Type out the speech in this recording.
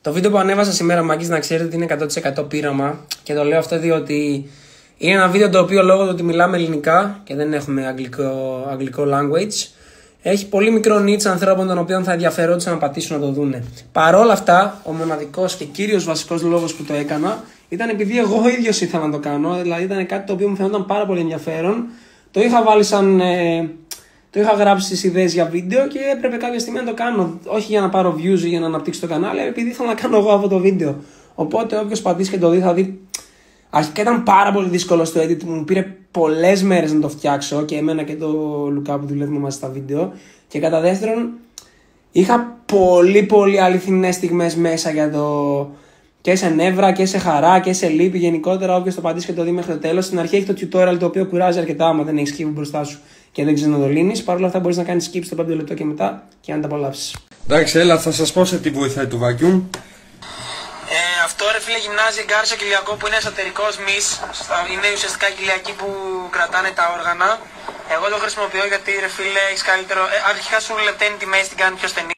Το βίντεο που ανέβασα σήμερα, μάγκες, να ξέρετε ότι είναι 100% πείραμα. Και το λέω αυτό διότι είναι ένα βίντεο το οποίο λόγω του ότι μιλάμε ελληνικά και δεν έχουμε αγγλικό language, έχει πολύ μικρό niche ανθρώπων των οποίων θα ενδιαφερόντουσαν να πατήσουν να το δούνε. Παρόλα αυτά, ο μοναδικός και κύριος βασικός λόγος που το έκανα ήταν επειδή εγώ ίδιος ήθελα να το κάνω. Δηλαδή ήταν κάτι το οποίο μου φαίνονταν πάρα πολύ ενδιαφέρον. Το είχα βάλει το είχα γράψει στις ιδέες για βίντεο και έπρεπε κάποια στιγμή να το κάνω. Όχι για να πάρω views ή για να αναπτύξω το κανάλι, αλλά επειδή ήθελα να κάνω εγώ αυτό το βίντεο. Οπότε όποιος πατήσει και το δει θα δει. Αρχικά ήταν πάρα πολύ δύσκολο στο edit, μου πήρε πολλές μέρες να το φτιάξω και εμένα και το Λουκά που δουλεύουμε μαζί στα βίντεο. Και κατά δεύτερον, είχα πολύ αληθινές στιγμές μέσα για το. Και σε νεύρα και σε χαρά και σε λύπη γενικότερα. Όποιος το πατήσει και το δει μέχρι το τέλος. Στην αρχή έχει το tutorial το οποίο κουράζει αρκετά άμα δεν έχεις keyboard μπροστά σου και δεν ξέρεις να το λύνεις. Παρ' όλα αυτά μπορείς να κάνεις skip στο 5 λεπτό και μετά και να τα απολαύσεις. Εντάξει, έλα, θα σας πω σε τι βοηθάει το vacuum. Αυτό ρε φίλε γυμνάζει εγκάρσιο κοιλιακό που είναι εσωτερικός μυς. Είναι ουσιαστικά κοιλιακοί που κρατάνε τα όργανα. Εγώ το χρησιμοποιώ γιατί ρε φίλε έχεις καλύτερο. Αρχικά σου λεπταίνει τη μέση, την κάνει πιο στενή.